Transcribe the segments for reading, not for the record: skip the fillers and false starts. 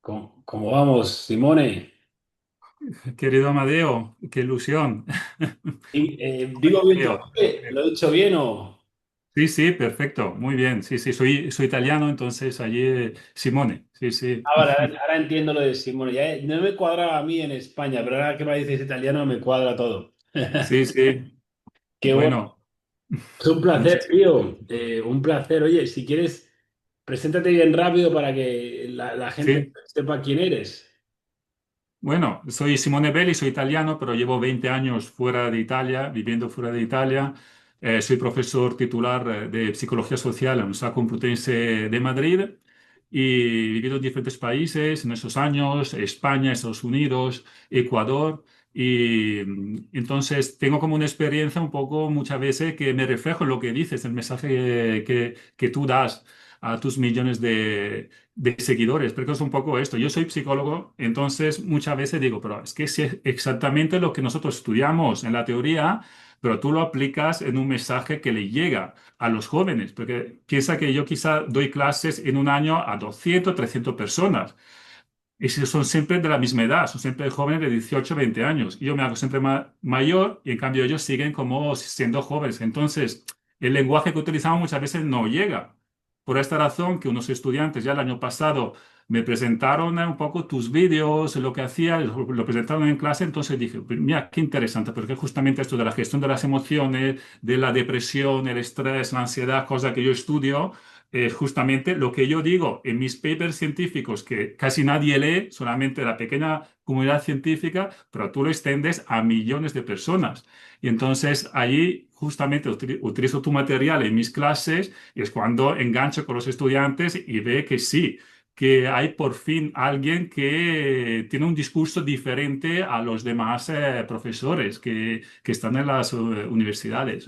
¿Cómo vamos, Simone? Querido Amadeo, qué ilusión. ¿Digo bien tu Creo. nombre? ¿Lo he dicho bien o...? Sí, sí, perfecto, muy bien. Sí, sí, soy italiano, entonces allí Simone. Sí, sí. Ah, vale, ahora entiendo lo de Simone. No me cuadraba a mí en España, pero ahora que me dices italiano me cuadra todo. Sí, sí. Qué bueno. Bueno, Es un placer, muchísimo. tío. Un placer. Oye, si quieres, preséntate bien rápido para que la gente Sí. sepa quién eres. Bueno, soy Simone Belli, soy italiano, pero llevo 20 años fuera de Italia, viviendo fuera de Italia. Soy profesor titular de Psicología Social en la Universidad Complutense de Madrid y he vivido en diferentes países en esos años, España, Estados Unidos, Ecuador. Y entonces tengo como una experiencia un poco muchas veces que me reflejo en lo que dices, el mensaje que tú das a tus millones de seguidores, porque es un poco esto. Yo soy psicólogo, entonces muchas veces digo, pero es que es exactamente lo que nosotros estudiamos en la teoría, pero tú lo aplicas en un mensaje que le llega a los jóvenes, porque piensa que yo quizá doy clases en un año a 200, 300 personas. Y si son siempre de la misma edad, son siempre jóvenes de 18, 20 años. Y yo me hago siempre mayor y en cambio ellos siguen como siendo jóvenes. Entonces, el lenguaje que utilizamos muchas veces no llega. Por esta razón que unos estudiantes ya el año pasado me presentaron un poco tus vídeos, lo que hacía, lo presentaron en clase, entonces dije, "Pues mira, qué interesante, porque justamente esto de la gestión de las emociones, de la depresión, el estrés, la ansiedad, cosa que yo estudio, es justamente lo que yo digo en mis papers científicos, que casi nadie lee, solamente la pequeña comunidad científica, pero tú lo extendes a millones de personas. Y entonces ahí justamente utilizo tu material en mis clases y es cuando engancho con los estudiantes y ve que sí, que hay por fin alguien que tiene un discurso diferente a los demás profesores que están en las universidades.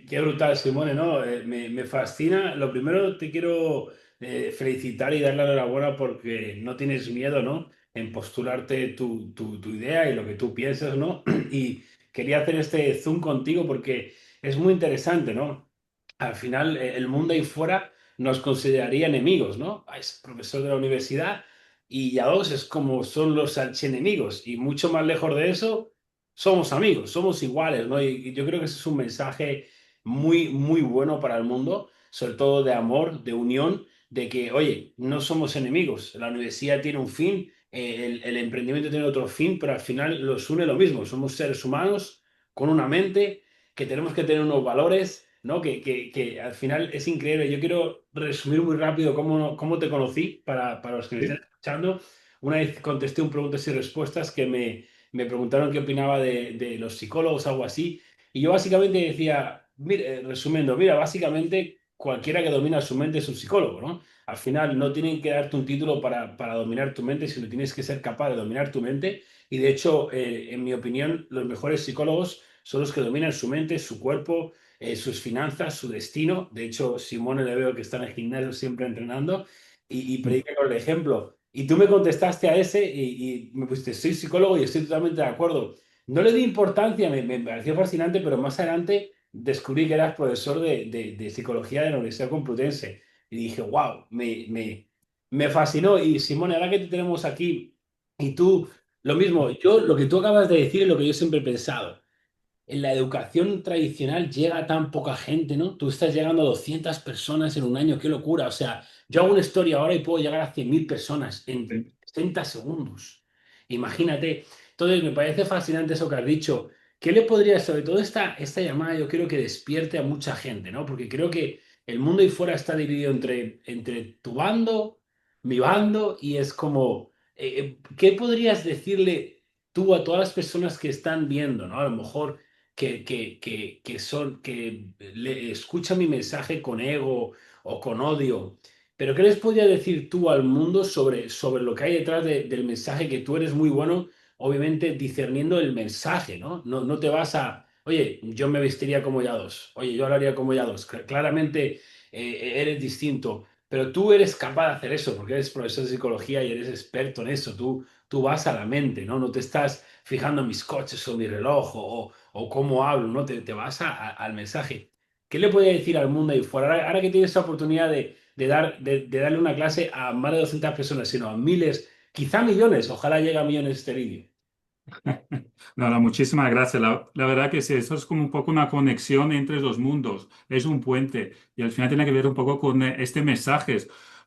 Qué brutal, Simone, ¿no? Me fascina. Lo primero te quiero felicitar y dar la enhorabuena porque no tienes miedo, ¿no? En postularte tu idea y lo que tú piensas, ¿no? Y quería hacer este Zoom contigo porque es muy interesante, ¿no? Al final, el mundo ahí fuera nos consideraría enemigos, ¿no? Ah, es profesor de la universidad y ya dos es como son los archienemigos y mucho más lejos de eso, somos amigos, somos iguales, ¿no? Y yo creo que ese es un mensaje muy, muy bueno para el mundo, sobre todo de amor, de unión, de que, oye, no somos enemigos, la universidad tiene un fin, el emprendimiento tiene otro fin, pero al final los une lo mismo, somos seres humanos con una mente, que tenemos que tener unos valores, ¿no? Que al final es increíble. Yo quiero resumir muy rápido cómo te conocí para los que me estén Sí. escuchando. Una vez contesté un preguntas y respuestas que me preguntaron qué opinaba de los psicólogos, algo así. Y yo básicamente decía, mira, resumiendo, mira, básicamente cualquiera que domina su mente es un psicólogo, ¿no? Al final no tienen que darte un título para dominar tu mente, sino tienes que ser capaz de dominar tu mente. Y de hecho, en mi opinión, los mejores psicólogos son los que dominan su mente, su cuerpo, sus finanzas, su destino. De hecho, Simone le veo que está en el gimnasio siempre entrenando y predica con el ejemplo. Y tú me contestaste a ese y me pusiste, soy psicólogo y estoy totalmente de acuerdo. No le di importancia, me pareció fascinante, pero más adelante descubrí que eras profesor de psicología de la Universidad Complutense. Y dije, wow, me fascinó. Y Simone, ahora que te tenemos aquí, y tú, lo mismo, yo lo que tú acabas de decir es lo que yo siempre he pensado. En la educación tradicional llega tan poca gente, ¿no? Tú estás llegando a 200 personas en un año, qué locura. O sea, yo hago una historia ahora y puedo llegar a 100.000 personas en Sí. 60 segundos. Imagínate. Entonces, me parece fascinante eso que has dicho. ¿Qué le podría, sobre todo esta llamada, yo creo que despierte a mucha gente, ¿no? Porque creo que el mundo ahí fuera está dividido entre tu bando, mi bando, y es como, ¿qué podrías decirle tú a todas las personas que están viendo, ¿no? A lo mejor que le escuchan mi mensaje con ego o con odio. Pero ¿qué les podría decir tú al mundo sobre lo que hay detrás del mensaje? Que tú eres muy bueno, obviamente, discerniendo el mensaje, ¿no? No te vas a, oye, yo me vestiría como Yados, oye, yo hablaría como Yados. Claramente eres distinto, pero tú eres capaz de hacer eso porque eres profesor de psicología y eres experto en eso. Tú vas a la mente, ¿no? No te estás fijando en mis coches o mi reloj o cómo hablo, ¿no? Te vas al mensaje. ¿Qué le puede decir al mundo ahí fuera? Ahora que tienes esa oportunidad de de darle una clase a más de 200 personas, sino a miles, quizá millones. Ojalá llegue a millones este vídeo. No, no, muchísimas gracias. La verdad que sí, eso es como un poco una conexión entre los mundos, es un puente y al final tiene que ver un poco con este mensaje,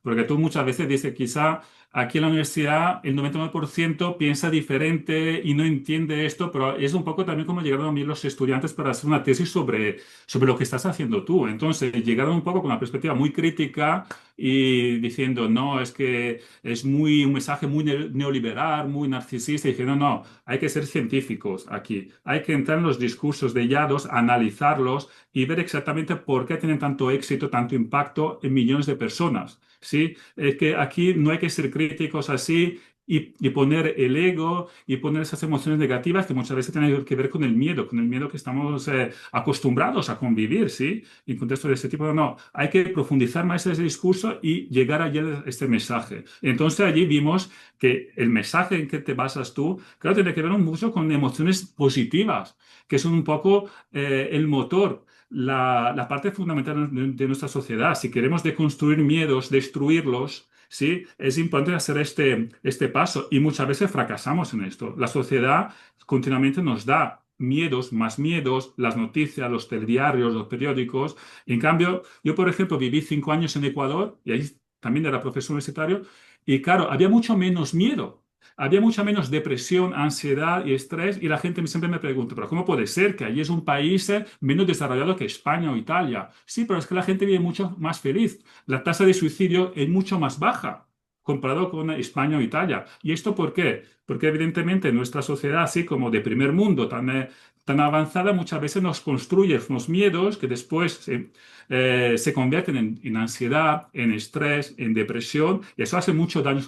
porque tú muchas veces dices, quizá aquí en la universidad el 99% piensa diferente y no entiende esto, pero es un poco también como llegaron a mí los estudiantes para hacer una tesis sobre lo que estás haciendo tú. Entonces, llegaron un poco con una perspectiva muy crítica y diciendo, no, es que es un mensaje muy neoliberal, muy narcisista, y dije, no, no. Hay que ser científicos aquí. Hay que entrar en los discursos de Yados, analizarlos y ver exactamente por qué tienen tanto éxito, tanto impacto en millones de personas. ¿Sí? Es que aquí no hay que ser críticos así y poner el ego y poner esas emociones negativas que muchas veces tienen que ver con el miedo que estamos acostumbrados a convivir, ¿sí? En contexto de este tipo, no, no. Hay que profundizar más ese discurso y llegar allí a este mensaje. Entonces allí vimos que el mensaje en que te basas tú, claro, tiene que ver mucho con emociones positivas, que son un poco el motor, la parte fundamental de nuestra sociedad. Si queremos deconstruir miedos, destruirlos, ¿sí? Es importante hacer este paso y muchas veces fracasamos en esto. La sociedad continuamente nos da miedos, más miedos, las noticias, los telediarios, los periódicos. En cambio, yo, por ejemplo, viví 5 años en Ecuador y ahí también era profesor universitario y claro, había mucho menos miedo. Había mucha menos depresión, ansiedad y estrés y la gente siempre me pregunta, pero ¿cómo puede ser que allí es un país menos desarrollado que España o Italia? Sí, pero es que la gente vive mucho más feliz. La tasa de suicidio es mucho más baja comparado con España o Italia. ¿Y esto por qué? Porque evidentemente nuestra sociedad, así como de primer mundo, tan avanzada, muchas veces nos construye unos miedos que después se convierten en ansiedad, en estrés, en depresión, y eso hace mucho daño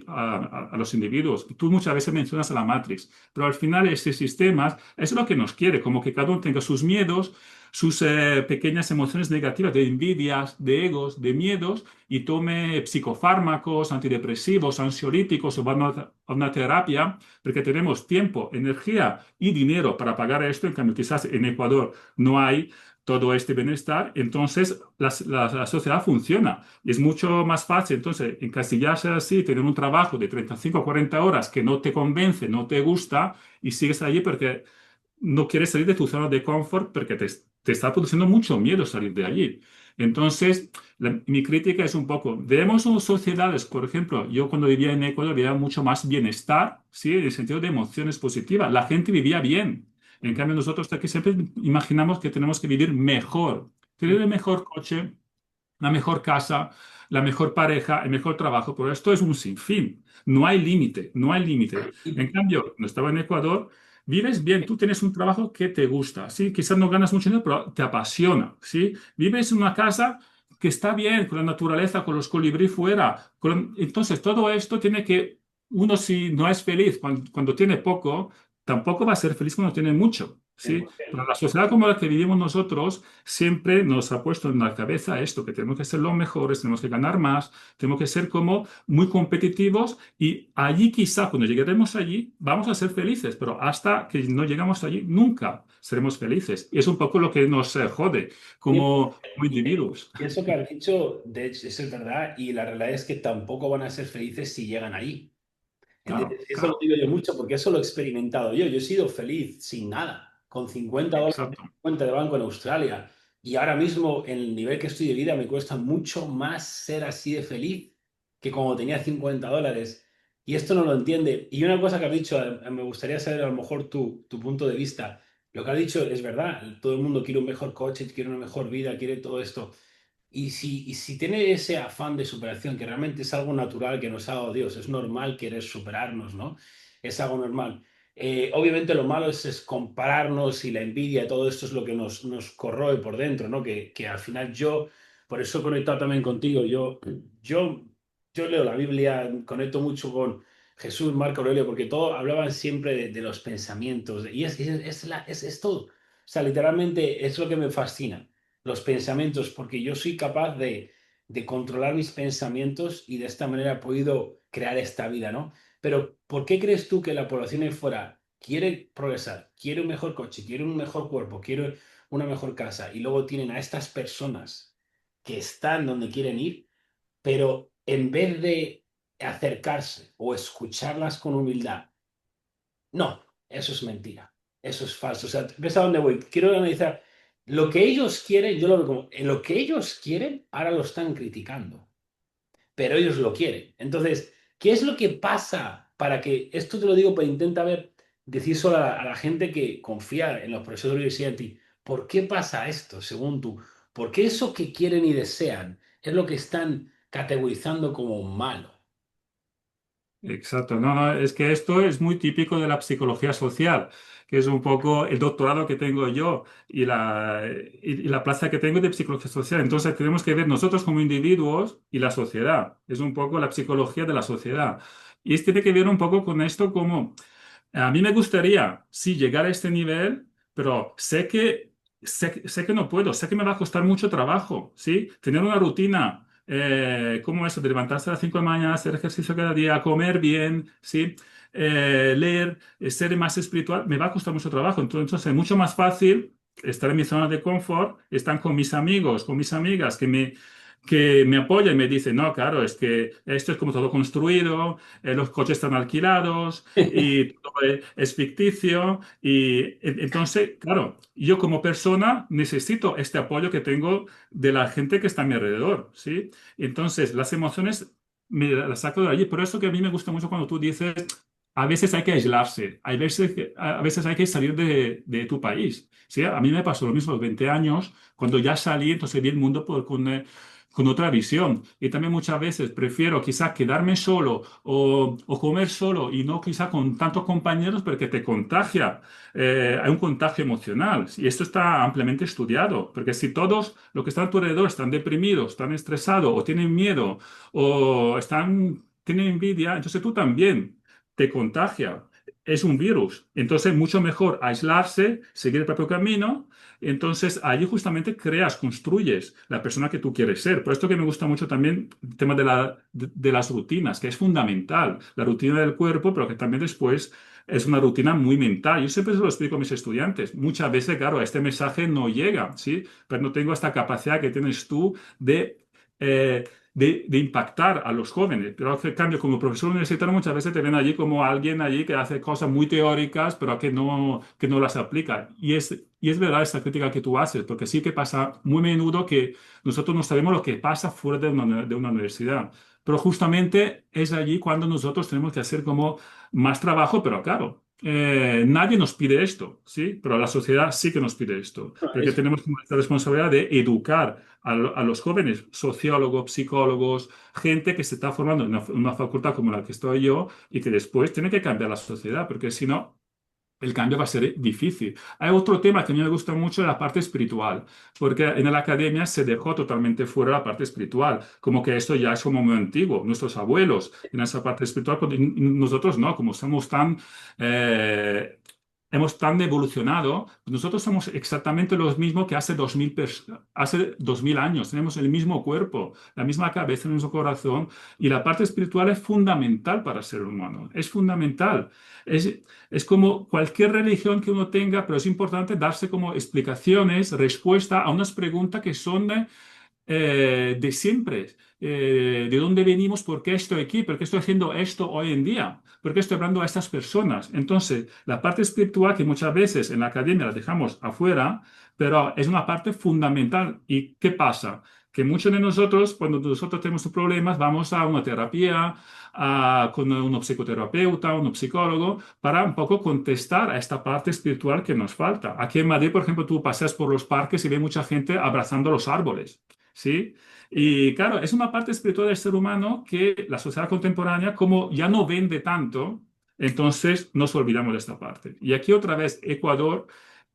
a los individuos. Tú muchas veces mencionas a la Matrix, pero al final este sistema es lo que nos quiere, como que cada uno tenga sus miedos, sus pequeñas emociones negativas de envidias, de egos, de miedos, y tome psicofármacos, antidepresivos, ansiolíticos o va a una terapia, porque tenemos tiempo, energía y dinero para pagar esto. En cambio, quizás en Ecuador no hay todo este bienestar, entonces la sociedad funciona y es mucho más fácil. Entonces, encasillarse así, tener un trabajo de 35 o 40 horas que no te convence, no te gusta y sigues allí porque no quieres salir de tu zona de confort porque te está produciendo mucho miedo salir de allí. Entonces, mi crítica es un poco, vemos unas sociedades, por ejemplo, yo cuando vivía en Ecuador había mucho más bienestar, ¿sí? En el sentido de emociones positivas. La gente vivía bien. En cambio, nosotros aquí siempre imaginamos que tenemos que vivir mejor, tener el mejor coche, la mejor casa, la mejor pareja, el mejor trabajo, pero esto es un sinfín. No hay límite, no hay límite. En cambio, cuando estaba en Ecuador, vives bien, tú tienes un trabajo que te gusta, ¿sí? Quizás no ganas mucho dinero, pero te apasiona, ¿sí? Vives en una casa que está bien, con la naturaleza, con los colibrí fuera. Entonces, todo esto tiene que, uno si no es feliz cuando tiene poco, tampoco va a ser feliz cuando tiene mucho, ¿sí? Pero la sociedad como la que vivimos nosotros siempre nos ha puesto en la cabeza esto, que tenemos que ser los mejores, tenemos que ganar más, tenemos que ser como muy competitivos y allí quizá cuando lleguemos allí vamos a ser felices, pero hasta que no llegamos allí nunca seremos felices. Y es un poco lo que nos jode como individuos. Y eso que has dicho, de hecho, eso es verdad, y la realidad es que tampoco van a ser felices si llegan ahí. Claro, Eso lo claro, digo yo mucho porque eso lo he experimentado yo. Yo he sido feliz sin nada, con 50 dólares en exacto. mi cuenta de banco en Australia. Y ahora mismo, en el nivel que estoy de vida, me cuesta mucho más ser así de feliz que como tenía 50 dólares. Y esto no lo entiende. Y una cosa que has dicho, me gustaría saber a lo mejor tu punto de vista. Lo que has dicho es verdad. Todo el mundo quiere un mejor coche, quiere una mejor vida, quiere todo esto. Y si tiene ese afán de superación, que realmente es algo natural que nos ha dado Dios, es normal querer superarnos, ¿no? Es algo normal. Obviamente lo malo es compararnos y la envidia, todo esto es lo que nos corroe por dentro, ¿no? Que al final yo, por eso he conectado también contigo, yo, yo leo la Biblia, conecto mucho con Jesús, Marco Aurelio, porque todos hablaban siempre de los pensamientos, y es todo. O sea, literalmente es lo que me fascina los pensamientos, porque yo soy capaz de controlar mis pensamientos y de esta manera he podido crear esta vida, ¿no? Pero ¿por qué crees tú que la población ahí fuera quiere progresar, quiere un mejor coche, quiere un mejor cuerpo, quiere una mejor casa y luego tienen a estas personas que están donde quieren ir? pero en vez de acercarse o escucharlas con humildad, no, eso es mentira, eso es falso. O sea, ¿ves a dónde voy? Quiero analizar lo que ellos quieren, yo lo veo como, en lo que ellos quieren, ahora lo están criticando, pero ellos lo quieren. Entonces, ¿qué es lo que pasa para que, esto te lo digo, pero intenta ver, decir solo a la gente que confía en los profesores de universidad en ti, ¿por qué pasa esto, según tú? ¿Por qué eso que quieren y desean es lo que están categorizando como malo? Exacto, no, no, es que esto es muy típico de la psicología social, que es un poco el doctorado que tengo yo y la plaza que tengo de psicología social. Entonces tenemos que ver nosotros como individuos y la sociedad. Es un poco la psicología de la sociedad. Y tiene que ver un poco con esto como a mí me gustaría, sí, llegar a este nivel, pero sé que no puedo, sé que me va a costar mucho trabajo, ¿sí? Tener una rutina, como eso, de levantarse a las 5 de la mañana, hacer ejercicio cada día, comer bien, ¿sí? Leer, ser más espiritual, me va a costar mucho trabajo. Entonces, es mucho más fácil estar en mi zona de confort, estar con mis amigos, con mis amigas que me apoyan y me dicen, no, claro, es que esto es como todo construido, los coches están alquilados y todo es ficticio. Y entonces, claro, yo como persona necesito este apoyo que tengo de la gente que está a mi alrededor, ¿sí? Entonces, las emociones me las saco de allí. Por eso que a mí me gusta mucho cuando tú dices, a veces hay que aislarse, a veces hay que salir de tu país. ¿Sí? A mí me pasó lo mismo a los 20 años, cuando ya salí, entonces vi el mundo con otra visión. Y también muchas veces prefiero quizás quedarme solo o comer solo y no quizá con tantos compañeros porque te contagia. Hay un contagio emocional y esto está ampliamente estudiado, porque si todos los que están a tu alrededor están deprimidos, están estresados o tienen miedo o tienen envidia, entonces tú también te contagia. Es un virus. Entonces, mucho mejor aislarse, seguir el propio camino. Entonces, allí justamente creas, construyes la persona que tú quieres ser. Por esto que me gusta mucho también el tema de las rutinas, que es fundamental. La rutina del cuerpo, pero que también después es una rutina muy mental. Yo siempre se lo explico a mis estudiantes. Muchas veces, claro, este mensaje no llega, ¿sí? Pero no tengo esta capacidad que tienes tú eh, de impactar a los jóvenes. Pero en cambio, como profesor universitario, muchas veces te ven allí como alguien allí que hace cosas muy teóricas, pero que no las aplica. Y es verdad esta crítica que tú haces, porque sí que pasa muy a menudo que nosotros no sabemos lo que pasa fuera de una universidad. Pero justamente es allí cuando nosotros tenemos que hacer como más trabajo, pero claro. Nadie nos pide esto, ¿sí? Pero la sociedad sí que nos pide esto, porque Es tenemos como esta responsabilidad de educar a los jóvenes, sociólogos, psicólogos, gente que se está formando en una facultad como la que estoy yo y que después tiene que cambiar la sociedad, porque si no, el cambio va a ser difícil. Hay otro tema que a mí me gusta mucho, la parte espiritual, porque en la academia se dejó totalmente fuera la parte espiritual, como que esto ya es como muy antiguo. Nuestros abuelos en esa parte espiritual, pues, y nosotros no, como somos eh, hemos tan evolucionado, nosotros somos exactamente los mismos que hace 2000 años. Tenemos el mismo cuerpo, la misma cabeza, el mismo corazón, y la parte espiritual es fundamental para el ser humano. Es fundamental. Es como cualquier religión que uno tenga, pero es importante darse como explicaciones, respuesta a unas preguntas que son de siempre. ¿De dónde venimos? ¿Por qué estoy aquí? ¿Por qué estoy haciendo esto hoy en día? ¿Por qué estoy hablando a estas personas? Entonces, la parte espiritual que muchas veces en la academia la dejamos afuera, pero es una parte fundamental. ¿Y qué pasa? Que muchos de nosotros, cuando nosotros tenemos problemas, vamos a una terapia, con un psicoterapeuta, un psicólogo, para un poco contestar a esta parte espiritual que nos falta. Aquí en Madrid, por ejemplo, tú paseas por los parques y ves mucha gente abrazando los árboles. ¿Sí? Y claro, es una parte espiritual del ser humano que la sociedad contemporánea, como ya no vende tanto, entonces nos olvidamos de esta parte. Y aquí otra vez Ecuador,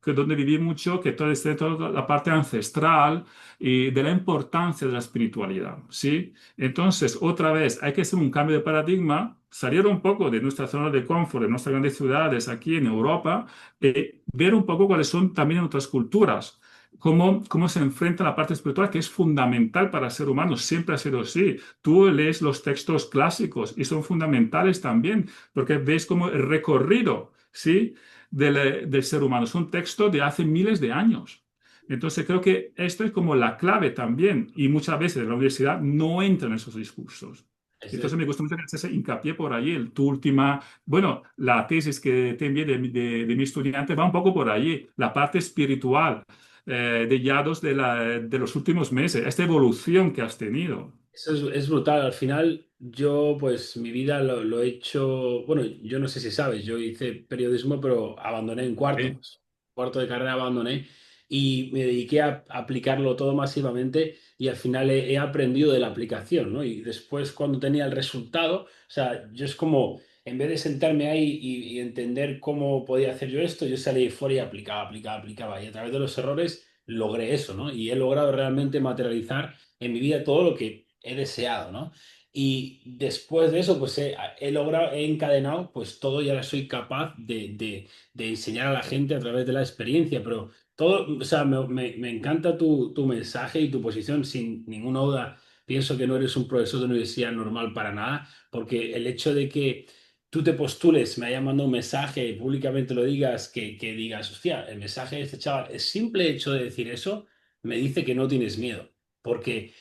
que donde viví mucho, que toda la parte ancestral y de la importancia de la espiritualidad, ¿sí? Entonces, otra vez, hay que hacer un cambio de paradigma, salir un poco de nuestra zona de confort, de nuestras grandes ciudades aquí en Europa, ver un poco cuáles son también otras culturas. Cómo se enfrenta la parte espiritual, que es fundamental para el ser humano, siempre ha sido así. Tú lees los textos clásicos y son fundamentales también, porque ves como el recorrido, ¿sí? del ser humano. Son textos de hace miles de años. Entonces creo que esto es como la clave también y muchas veces en la universidad no entran esos discursos. Eso es, Entonces me gusta mucho que haces hincapié por allí. Tu última, bueno, la tesis que te envié de mi estudiante va un poco por allí, la parte espiritual de Yados de los últimos meses, esta evolución que has tenido. eso es brutal. Al final, yo, pues, mi vida lo he hecho. Bueno, yo no sé si sabes, yo hice periodismo, pero abandoné en cuarto. Sí. Pues, cuarto de carrera abandoné y me dediqué a aplicarlo todo masivamente y al final he aprendido de la aplicación, ¿no? Y después, cuando tenía el resultado, o sea, yo es como, en vez de sentarme ahí y entender cómo podía hacer yo esto, yo salí fuera y aplicaba, aplicaba, aplicaba. Y a través de los errores logré eso, ¿no? Y he logrado realmente materializar en mi vida todo lo que he deseado, ¿no? Y después de eso, pues he logrado, he encadenado, pues todo y ahora soy capaz de enseñar a la gente a través de la experiencia, pero todo, o sea, me encanta tu mensaje y tu posición, sin ninguna duda. Pienso que no eres un profesor de universidad normal para nada, porque el hecho de que tú te postules, me hayan mandado un mensaje y públicamente lo digas, que digas, hostia, el mensaje de este chaval, el simple hecho de decir eso me dice que no tienes miedo, porque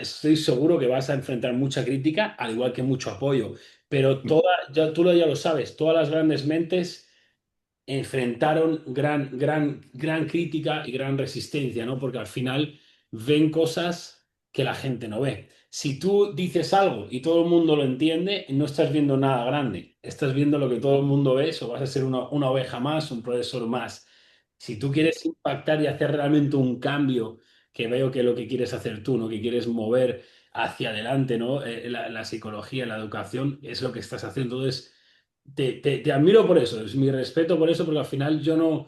estoy seguro que vas a enfrentar mucha crítica, al igual que mucho apoyo, pero ya, ya lo sabes, todas las grandes mentes enfrentaron gran crítica y gran resistencia, ¿no? Porque al final ven cosas que la gente no ve. Si tú dices algo y todo el mundo lo entiende, no estás viendo nada grande, estás viendo lo que todo el mundo ve, o vas a ser una oveja más, un profesor más. Si tú quieres impactar y hacer realmente un cambio, que veo que lo que quieres hacer tú, ¿no? Que quieres mover hacia adelante, ¿no? La psicología, la educación, es lo que estás haciendo. Entonces, te admiro por eso, es mi respeto por eso, porque al final yo no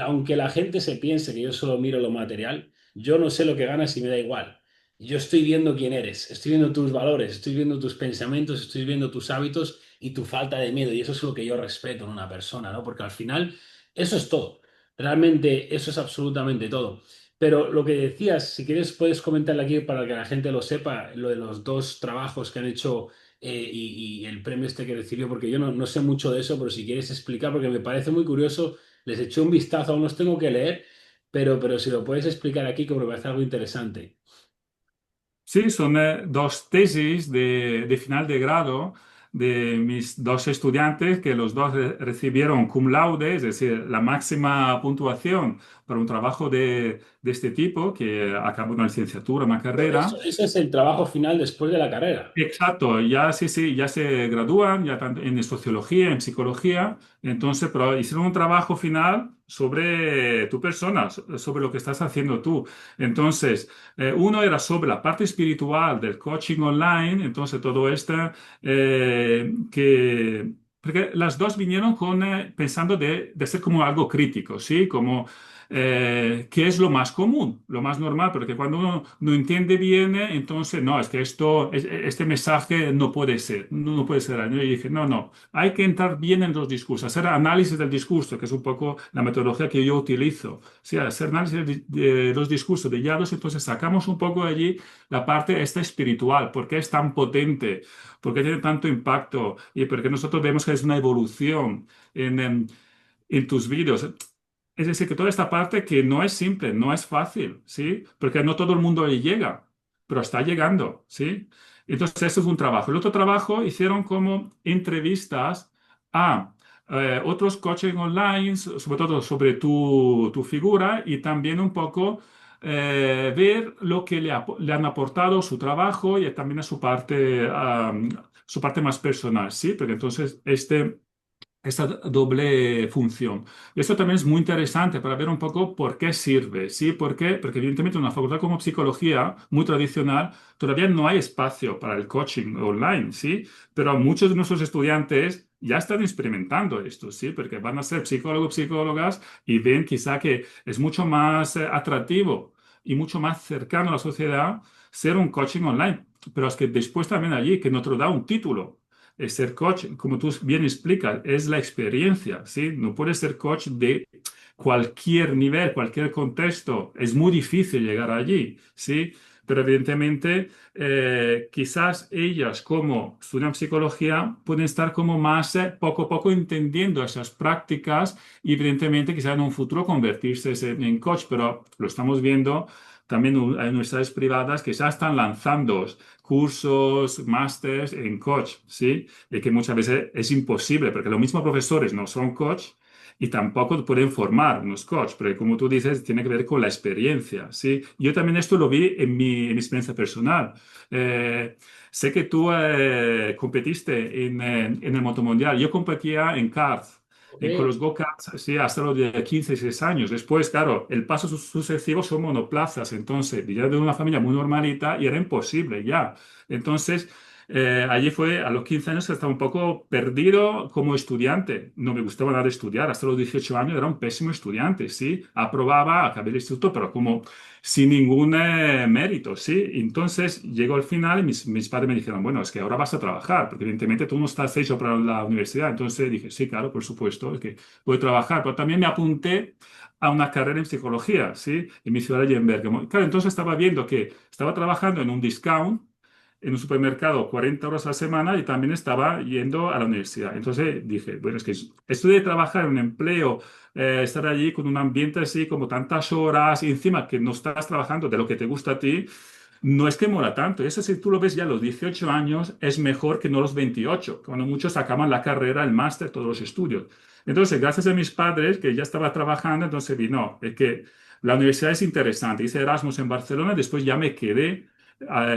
aunque la gente se piense que yo solo miro lo material, yo no sé lo que ganas y me da igual. Yo estoy viendo quién eres, estoy viendo tus valores, estoy viendo tus pensamientos, estoy viendo tus hábitos y tu falta de miedo. Y eso es lo que yo respeto en una persona, ¿no? Porque al final eso es todo. Realmente eso es absolutamente todo. Pero lo que decías, si quieres puedes comentarle aquí para que la gente lo sepa, lo de los dos trabajos que han hecho y el premio este que recibió, porque yo no sé mucho de eso, pero si quieres explicar, porque me parece muy curioso, les eché un vistazo, aún los tengo que leer, pero si lo puedes explicar aquí, como me parece algo interesante. Sí, son dos tesis de final de grado de mis dos estudiantes que los dos recibieron cum laude, es decir, la máxima puntuación para un trabajo de este tipo, que acabó una licenciatura, una carrera. Eso es el trabajo final después de la carrera. Exacto, ya sí, sí, ya se gradúan, ya tanto en sociología, en psicología, entonces, pero hicieron un trabajo final sobre tu persona, sobre lo que estás haciendo tú. Entonces, uno era sobre la parte espiritual del coaching online, entonces todo esto porque las dos vinieron con, pensando de ser como algo crítico, ¿sí? Como ¿qué es lo más común, lo más normal? Porque cuando uno no entiende bien, entonces, no, es que este mensaje no puede ser, no puede ser. Yo dije, no, no, hay que entrar bien en los discursos, hacer análisis del discurso, que es un poco la metodología que yo utilizo. Sí, hacer análisis de los discursos de Yados, entonces sacamos un poco de allí la parte esta espiritual, por qué es tan potente, por qué tiene tanto impacto y porque nosotros vemos que es una evolución en tus vídeos. Es decir, que toda esta parte que no es simple, no es fácil, ¿sí? Porque no todo el mundo le llega, pero está llegando, ¿sí? Entonces, eso es un trabajo. El otro trabajo hicieron como entrevistas a otros coaching online, sobre todo sobre tu figura y también un poco ver lo que le han aportado su trabajo y también a su parte más personal, ¿sí? Porque entonces esta doble función. Y esto también es muy interesante para ver un poco por qué sirve, ¿sí? ¿Por qué? Porque evidentemente en una facultad como psicología, muy tradicional, todavía no hay espacio para el coaching online, ¿sí? Pero muchos de nuestros estudiantes ya están experimentando esto, ¿sí? Porque van a ser psicólogos, psicólogas y ven quizá que es mucho más atractivo y mucho más cercano a la sociedad ser un coaching online. Pero es que después también allí, que no te lo da un título. Ser coach, como tú bien explicas, es la experiencia, ¿sí? No puedes ser coach de cualquier nivel, cualquier contexto. Es muy difícil llegar allí, ¿sí? pero evidentemente quizás ellas como estudian psicología pueden estar como más poco a poco entendiendo esas prácticas y evidentemente quizás en un futuro convertirse en coach, pero lo estamos viendo también hay universidades privadas que ya están lanzando cursos, másters en coach, ¿sí? Y que muchas veces es imposible, porque los mismos profesores no son coach y tampoco pueden formar unos coach, pero como tú dices, tiene que ver con la experiencia, ¿sí? Yo también esto lo vi en mi experiencia personal. Eh, Sé que tú competiste en el motomundial. Yo competía en kart. Con Ok. los go-karts, sí, hasta los de 15, 16 años. Después, claro, el paso sucesivo son monoplazas. Entonces, yo de una familia muy normalita y era imposible ya. Entonces, allí fue a los 15 años que estaba un poco perdido como estudiante. No me gustaba nada estudiar. Hasta los 18 años era un pésimo estudiante, ¿sí? Aprobaba, acabé el instituto, pero como sin ningún mérito, ¿sí? Entonces llegó al final y mis padres me dijeron, bueno, es que ahora vas a trabajar, porque evidentemente tú no estás hecho para la universidad. Entonces dije, sí, claro, por supuesto, es que voy a trabajar. Pero también me apunté a una carrera en psicología, ¿sí? En mi ciudad de Bergamo. Claro, entonces estaba viendo que estaba trabajando en un discount en un supermercado 40 horas a la semana y también estaba yendo a la universidad. Entonces dije, bueno, es que esto de trabajar en un empleo, estar allí con un ambiente así, como tantas horas, y encima que no estás trabajando de lo que te gusta a ti, no es que mola tanto. Eso si tú lo ves ya a los 18 años, es mejor que no los 28, cuando muchos acaban la carrera, el máster, todos los estudios. Entonces, gracias a mis padres, que ya estaba trabajando, entonces vi, no, es que la universidad es interesante. Hice Erasmus en Barcelona, después ya me quedé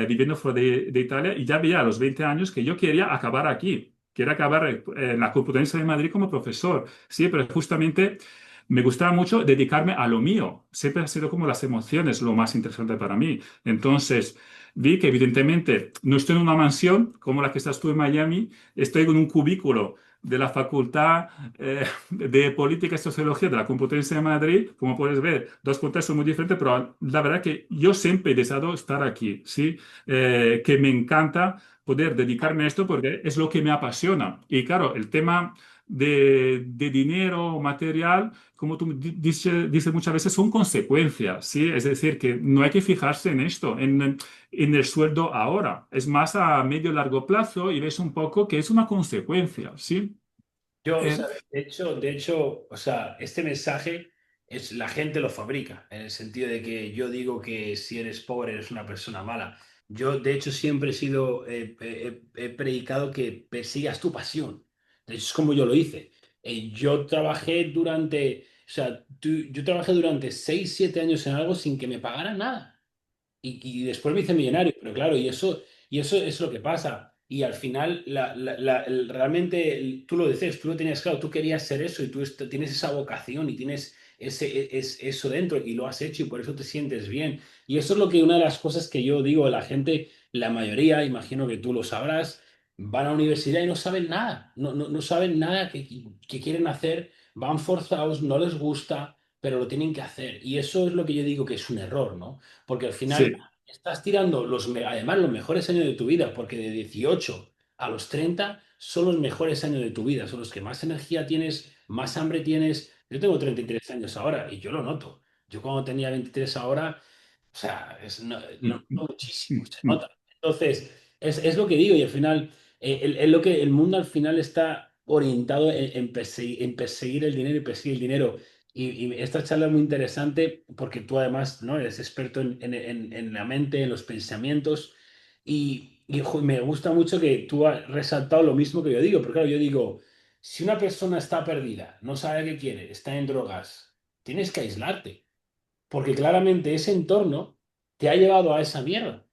viviendo fuera de Italia y ya veía a los 20 años que yo quería acabar aquí. Quería acabar en la Complutense de Madrid como profesor. Sí, pero justamente me gustaba mucho dedicarme a lo mío. Siempre ha sido como las emociones lo más interesante para mí. Entonces, vi que evidentemente no estoy en una mansión como la que estás tú en Miami, estoy en un cubículo de la Facultad de Política y Sociología de la Complutense de Madrid. Como puedes ver, dos contextos muy diferentes, pero la verdad que yo siempre he deseado estar aquí, ¿sí? Que me encanta poder dedicarme a esto porque es lo que me apasiona. Y claro, el tema de dinero material, como tú dices muchas veces, son consecuencias, ¿sí? Es decir, que no hay que fijarse en esto, en el sueldo ahora. Es más a medio largo plazo y ves un poco que es una consecuencia, ¿sí? Yo, o Eh, sea, de hecho, o sea, este mensaje es la gente lo fabrica, en el sentido de que yo digo que si eres pobre eres una persona mala. Yo, de hecho, siempre he sido, he predicado que persigas tu pasión. De hecho, es como yo lo hice. Yo trabajé durante, o sea, yo trabajé durante 6 7 años en algo sin que me pagaran nada. Y después me hice millonario, pero claro, y eso es lo que pasa. Y al final, realmente, tú lo decías, tú lo tenías claro, tú querías ser eso y tú tienes esa vocación y tienes eso dentro y lo has hecho y por eso te sientes bien. Y eso es lo que una de las cosas que yo digo a la gente, la mayoría, imagino que tú lo sabrás, van a la universidad y no saben nada, no saben nada que quieren hacer, van forzados, no les gusta, pero lo tienen que hacer. Y eso es lo que yo digo que es un error, ¿no? Porque al final sí, estás tirando además los mejores años de tu vida, porque de 18 a los 30 son los mejores años de tu vida, son los que más energía tienes, más hambre tienes. Yo tengo 33 años ahora y yo lo noto. Yo cuando tenía 23 ahora, o sea, mm, no, muchísimo, mm, se mm, nota. Entonces, es lo que digo y al final, lo que el mundo al final está orientado en perseguir el dinero y perseguir el dinero. Y esta charla es muy interesante porque tú además, ¿no? Eres experto en la mente, en los pensamientos y me gusta mucho que tú has resaltado lo mismo que yo digo, porque claro, yo digo, si una persona está perdida, no sabe qué quiere, está en drogas, tienes que aislarte, porque claramente ese entorno te ha llevado a esa mierda.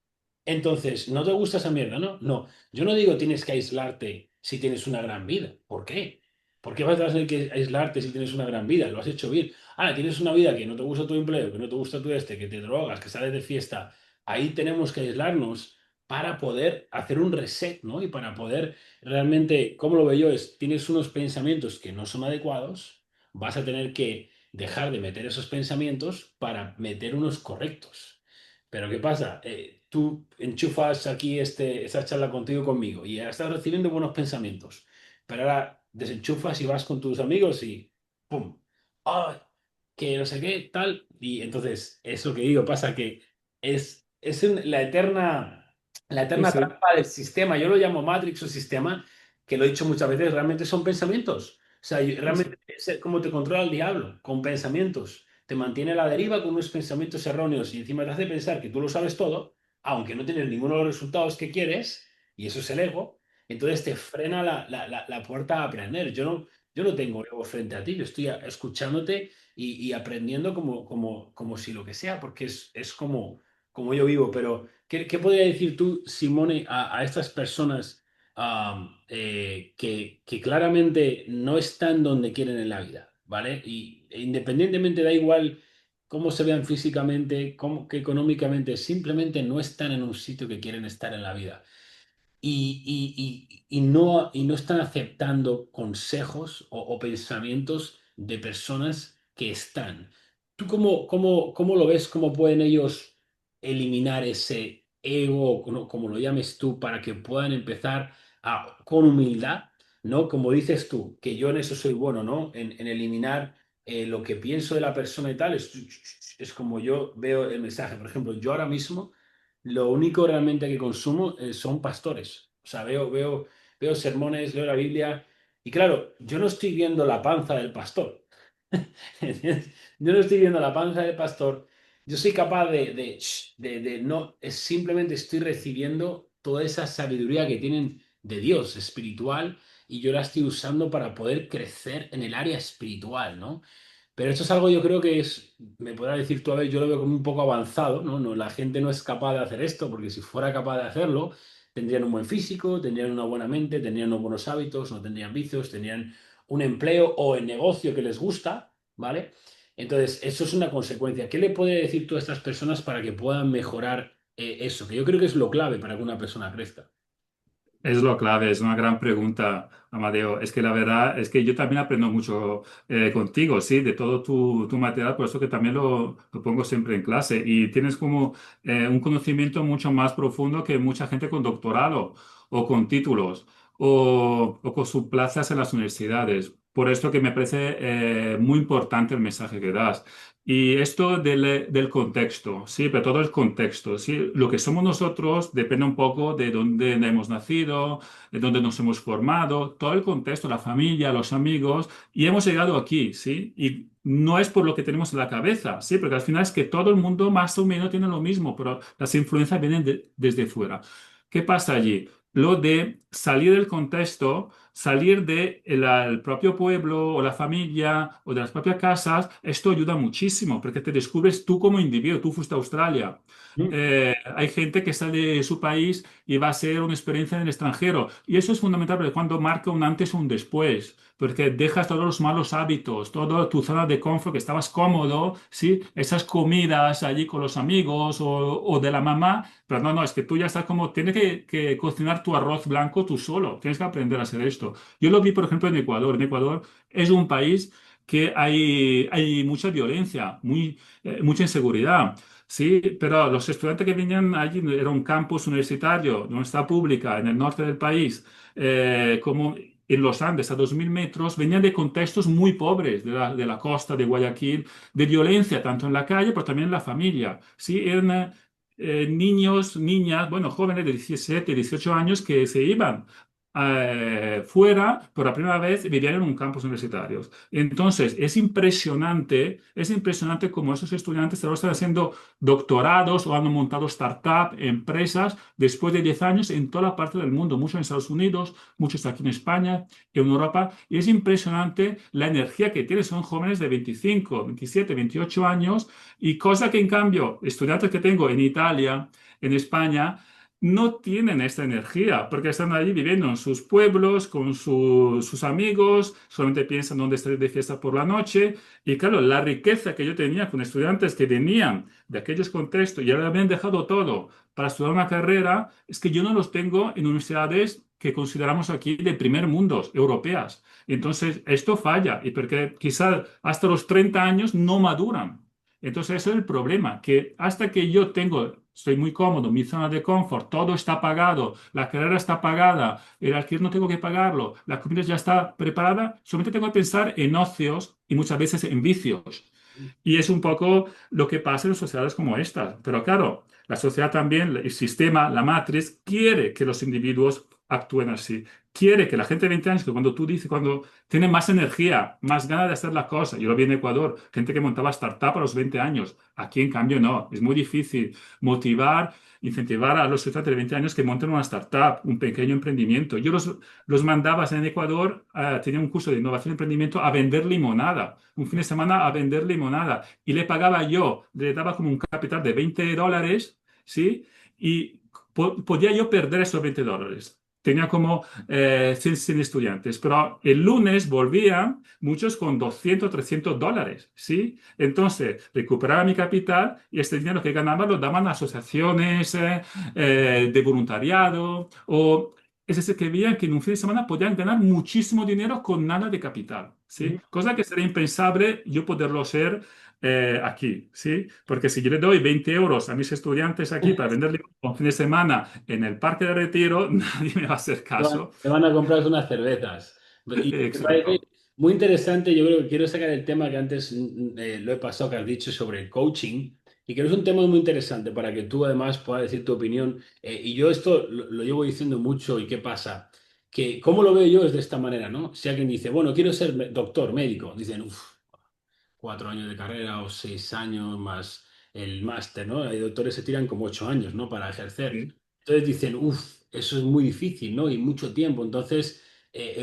Entonces, ¿no te gusta esa mierda? No, no. Yo no digo tienes que aislarte si tienes una gran vida. ¿Por qué? ¿Por qué vas a tener que aislarte si tienes una gran vida? Lo has hecho bien. Ah, tienes una vida que no te gusta tu empleo, que no te gusta que te drogas, que sales de fiesta. Ahí tenemos que aislarnos para poder hacer un reset, ¿no? Y para poder realmente, ¿cómo lo veo yo? Tienes unos pensamientos que no son adecuados, vas a tener que dejar de meter esos pensamientos para meter unos correctos. Pero ¿qué pasa? Tú enchufas aquí esta charla contigo conmigo y ya estás recibiendo buenos pensamientos, pero ahora desenchufas y vas con tus amigos y ¡pum! ¡Ah! Que no sé qué, tal. Y entonces, es lo que digo, pasa que es la Sí, eterna sí. trampa del sistema. Yo lo llamo Matrix o sistema, que lo he dicho muchas veces, realmente son pensamientos. O sea, Sí, sí. realmente es como te controla el diablo, con pensamientos. Te mantiene a la deriva con unos pensamientos erróneos y encima te hace pensar que tú lo sabes todo, aunque no tienes ninguno de los resultados que quieres, y eso es el ego. Entonces te frena la puerta a aprender. Yo no tengo ego frente a ti, yo estoy escuchándote y aprendiendo como si lo que sea, porque es como yo vivo. Pero, ¿qué podría decir tú, Simone, a estas personas que claramente no están donde quieren en la vida, ¿vale? Y independientemente, da igual cómo se vean físicamente, cómo, que económicamente, simplemente no están en un sitio que quieren estar en la vida y no están aceptando consejos o pensamientos de personas que están. ¿Tú cómo lo ves? ¿Cómo pueden ellos eliminar ese ego, como lo llames tú, para que puedan empezar con humildad, ¿no? Como dices tú, que yo en eso soy bueno, ¿no? En eliminar lo que pienso de la persona y tal, es como yo veo el mensaje. Por ejemplo, yo ahora mismo lo único realmente que consumo son pastores. O sea, veo sermones, leo la Biblia y claro, yo no estoy viendo la panza del pastor. ¿Entiendes? Yo no estoy viendo la panza del pastor. Yo soy capaz no, simplemente estoy recibiendo toda esa sabiduría que tienen de Dios espiritual y yo la estoy usando para poder crecer en el área espiritual, ¿no? Pero esto es algo yo creo que me podrás decir tú, a ver, yo lo veo como un poco avanzado, ¿no? No, la gente no es capaz de hacer esto, porque si fuera capaz de hacerlo, tendrían un buen físico, tendrían una buena mente, tendrían unos buenos hábitos, no tendrían vicios, tendrían un empleo o el negocio que les gusta, ¿vale? Entonces, eso es una consecuencia. ¿Qué le puede decir tú a estas personas para que puedan mejorar eso? Que yo creo que es lo clave para que una persona crezca. Es lo clave, es una gran pregunta, Amadeo. Es que la verdad es que yo también aprendo mucho contigo, sí, de todo tu material, por eso que también lo pongo siempre en clase. Y tienes como un conocimiento mucho más profundo que mucha gente con doctorado o con títulos o con sus plazas en las universidades. Por esto que me parece muy importante el mensaje que das. Y esto del contexto, sí, pero todo el contexto, sí, lo que somos nosotros depende un poco de dónde hemos nacido, de dónde nos hemos formado, todo el contexto, la familia, los amigos, y hemos llegado aquí, sí, y no es por lo que tenemos en la cabeza, sí, porque al final es que todo el mundo más o menos tiene lo mismo, pero las influencias vienen desde fuera. ¿Qué pasa allí? Lo de salir del contexto, salir del propio pueblo o la familia o de las propias casas, esto ayuda muchísimo porque te descubres tú como individuo. Tú fuiste a Australia. Mm. Hay gente que sale de su país y va a ser una experiencia en el extranjero. Y eso es fundamental porque cuando marca un antes o un después, porque dejas todos los malos hábitos, toda tu zona de confort, que estabas cómodo, ¿sí? Esas comidas allí con los amigos o de la mamá, pero no, no, es que tú ya estás como, tienes que cocinar tu arroz blanco tú solo, tienes que aprender a hacer esto. Yo lo vi, por ejemplo, en Ecuador. En Ecuador es un país que hay mucha violencia, mucha inseguridad. Sí, pero los estudiantes que venían allí, era un campus universitario, una universidad pública en el norte del país, como en los Andes, a 2000 metros, venían de contextos muy pobres de la costa de Guayaquil, de violencia, tanto en la calle, pero también en la familia. Sí, eran niños, niñas, bueno, jóvenes de 17, 18 años que se iban fuera por la primera vez vivían en un campus universitario. Entonces, es impresionante cómo esos estudiantes ahora están haciendo doctorados o han montado startups, empresas, después de 10 años en toda la parte del mundo, muchos en Estados Unidos, muchos aquí en España, en Europa, y es impresionante la energía que tienen. Son jóvenes de 25, 27, 28 años, y cosa que en cambio, estudiantes que tengo en Italia, en España, no tienen esta energía porque están allí viviendo en sus pueblos con sus amigos, solamente piensan dónde estar de fiesta por la noche. Y claro, la riqueza que yo tenía con estudiantes que venían de aquellos contextos y ahora habían dejado todo para estudiar una carrera, es que yo no los tengo en universidades que consideramos aquí de primer mundo, europeas. Entonces, esto falla y porque quizás hasta los 30 años no maduran. Entonces, ese es el problema, que hasta que yo estoy muy cómodo, mi zona de confort, todo está pagado, la carrera está pagada, el alquiler no tengo que pagarlo, la comida ya está preparada, solamente tengo que pensar en ocios y muchas veces en vicios. Y es un poco lo que pasa en sociedades como esta. Pero claro, la sociedad también, el sistema, la matriz, quiere que los individuos actúen así. Quiere que la gente de 20 años, que cuando tú dices, cuando tiene más energía, más ganas de hacer las cosas. Yo lo vi en Ecuador, gente que montaba startup a los 20 años. Aquí, en cambio, no. Es muy difícil motivar, incentivar a los estudiantes de 20 años que monten una startup, un pequeño emprendimiento. Yo los mandaba en Ecuador, tenía un curso de innovación y emprendimiento, a vender limonada. Un fin de semana a vender limonada. Y le pagaba yo, le daba como un capital de $20, ¿sí? Y podía yo perder esos $20. Tenía como 100 estudiantes, pero el lunes volvían muchos con $200, $300, ¿sí? Entonces recuperaba mi capital y este dinero que ganaba lo daban a asociaciones de voluntariado o es decir, que veían que en un fin de semana podían ganar muchísimo dinero con nada de capital, ¿sí? Cosa que sería impensable yo poderlo hacer aquí, ¿sí? Porque si yo le doy 20 euros a mis estudiantes aquí para venderle un fin de semana en el Parque de Retiro, nadie me va a hacer caso. Te van a comprar unas cervezas. Y me parece Exacto. muy interesante, yo creo que quiero sacar el tema que antes lo he pasado, que has dicho sobre el coaching, y que es un tema muy interesante para que tú además puedas decir tu opinión. Y yo esto lo llevo diciendo mucho, ¿y qué pasa? Que cómo lo veo yo es de esta manera, ¿no? Si alguien dice, bueno, quiero ser doctor, médico, dicen, uff, 4 años de carrera o 6 años más el máster, ¿no? Hay doctores que se tiran como 8 años, ¿no? Para ejercer. Sí, Entonces dicen, uff, eso es muy difícil, ¿no? Y mucho tiempo, entonces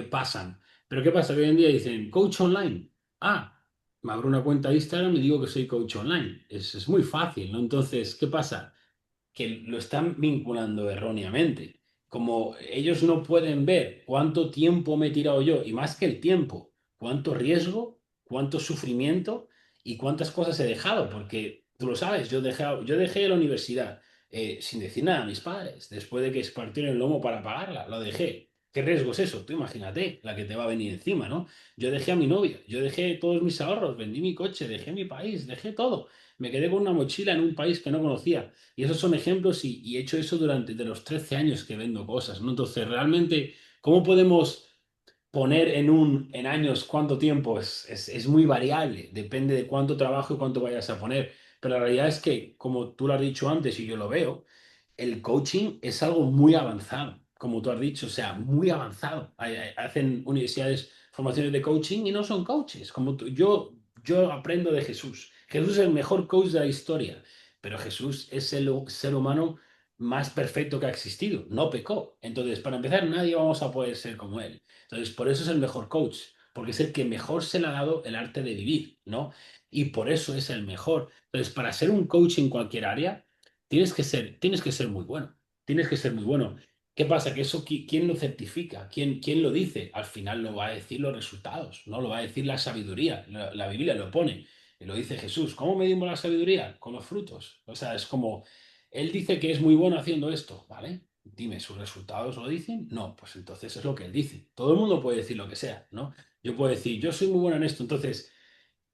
pasan. Pero ¿qué pasa? Que hoy en día dicen, coach online. Ah, me abro una cuenta de Instagram y digo que soy coach online. Es muy fácil, ¿no? Entonces, ¿qué pasa? Que lo están vinculando erróneamente. Como ellos no pueden ver cuánto tiempo me he tirado yo, y más que el tiempo, cuánto riesgo, cuánto sufrimiento y cuántas cosas he dejado, porque tú lo sabes, yo dejé la universidad sin decir nada a mis padres, después de que se partieron el lomo para pagarla, lo dejé. ¿Qué riesgo es eso? Tú imagínate la que te va a venir encima, ¿no? Yo dejé a mi novia, yo dejé todos mis ahorros, vendí mi coche, dejé mi país, dejé todo. Me quedé con una mochila en un país que no conocía. Y esos son ejemplos y he hecho eso durante de los 13 años que vendo cosas, ¿no? Entonces, realmente, ¿cómo podemos poner en años cuánto tiempo? Es muy variable, depende de cuánto trabajo y cuánto vayas a poner. Pero la realidad es que, como tú lo has dicho antes y yo lo veo, el coaching es algo muy avanzado, como tú has dicho, o sea, muy avanzado. Hacen universidades formaciones de coaching y no son coaches. Yo aprendo de Jesús. Jesús es el mejor coach de la historia, pero Jesús es el ser humano más perfecto que ha existido. No pecó. Entonces, para empezar, nadie vamos a poder ser como él. Entonces, por eso es el mejor coach, porque es el que mejor se le ha dado el arte de vivir, ¿no? Y por eso es el mejor. Entonces, para ser un coach en cualquier área, tienes que ser muy bueno. Tienes que ser muy bueno. ¿Qué pasa? Que eso, ¿quién lo certifica? ¿Quién lo dice? Al final lo va a decir los resultados, no lo va a decir la sabiduría. La Biblia lo pone. Y lo dice Jesús. ¿Cómo medimos la sabiduría? Con los frutos. O sea, es como, Él dice que es muy bueno haciendo esto, ¿vale? Dime, ¿sus resultados lo dicen? No, pues entonces es lo que Él dice. Todo el mundo puede decir lo que sea, ¿no? Yo puedo decir, yo soy muy bueno en esto, entonces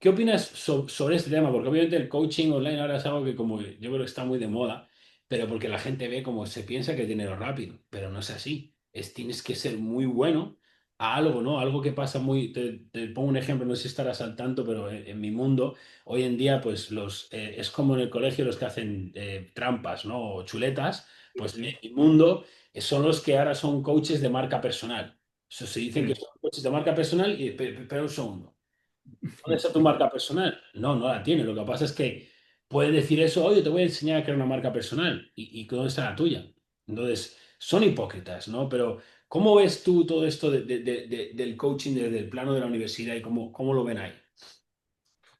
¿qué opinas sobre este tema? Porque obviamente el coaching online ahora es algo que como yo creo que está muy de moda, pero porque la gente ve como se piensa que es dinero rápido, pero no es así. Tienes que ser muy bueno a algo, ¿no? Algo que pasa muy... Te pongo un ejemplo, no sé si estarás al tanto, pero en mi mundo, hoy en día, pues es como en el colegio los que hacen trampas, ¿no? O chuletas, pues en sí, mi mundo son los que ahora son coaches de marca personal. Eso se dicen que sí. son coaches de marca personal, pero un segundo. ¿Dónde está tu marca personal? No, no la tiene. Lo que pasa es que puede decir eso, oye, te voy a enseñar a crear una marca personal. ¿Y dónde está la tuya? Entonces, son hipócritas, ¿no? Pero, ¿cómo ves tú todo esto del coaching desde el plano de la universidad y cómo lo ven ahí?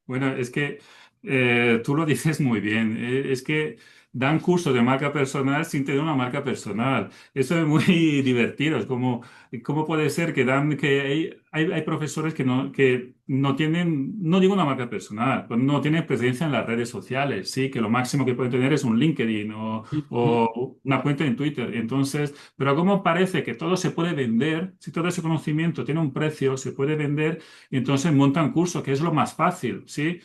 Bueno, es que tú lo dices muy bien. Es que dan cursos de marca personal sin tener una marca personal. Eso es muy divertido. Es como, ¿cómo puede ser que que hay profesores que no tienen, no digo una marca personal, pues no tienen presencia en las redes sociales? Sí, que lo máximo que pueden tener es un LinkedIn o una cuenta en Twitter. Entonces, pero ¿cómo parece que todo se puede vender? Si todo ese conocimiento tiene un precio, se puede vender y entonces montan curso, que es lo más fácil, ¿sí?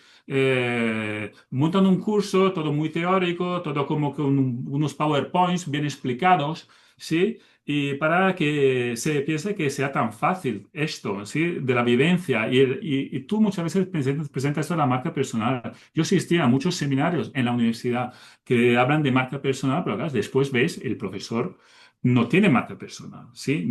Montan un curso, todo muy teórico, todo como con unos PowerPoints bien explicados, ¿sí? Y para que se piense que sea tan fácil esto, ¿sí? De la vivencia. Y tú muchas veces presentas esto de la marca personal. Yo asistía a muchos seminarios en la universidad que hablan de marca personal, pero claro, después ves, el profesor no tiene marca personal, ¿sí?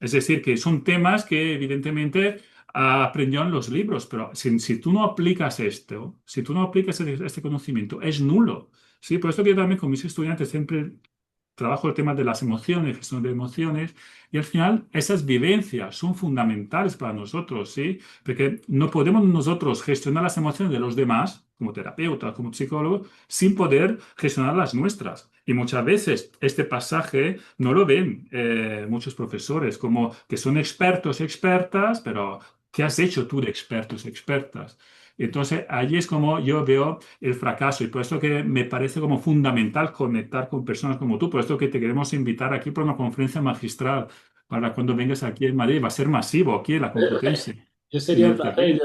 Es decir, que son temas que evidentemente aprendió en los libros, pero si tú no aplicas esto, si tú no aplicas este conocimiento, es nulo. Sí, por eso que yo también con mis estudiantes siempre trabajo el tema de las emociones, gestión de emociones, y al final esas vivencias son fundamentales para nosotros, ¿sí? Porque no podemos nosotros gestionar las emociones de los demás, como terapeuta, como psicólogo, sin poder gestionar las nuestras. Y muchas veces este pasaje no lo ven muchos profesores, como que son expertos, expertas, pero ¿qué has hecho tú de expertos, expertas? Entonces, allí es como yo veo el fracaso y por eso que me parece como fundamental conectar con personas como tú. Por eso que te queremos invitar aquí para una conferencia magistral para cuando vengas aquí en Madrid. Va a ser masivo aquí en la Complutense, Yo en sería un el placer, CP.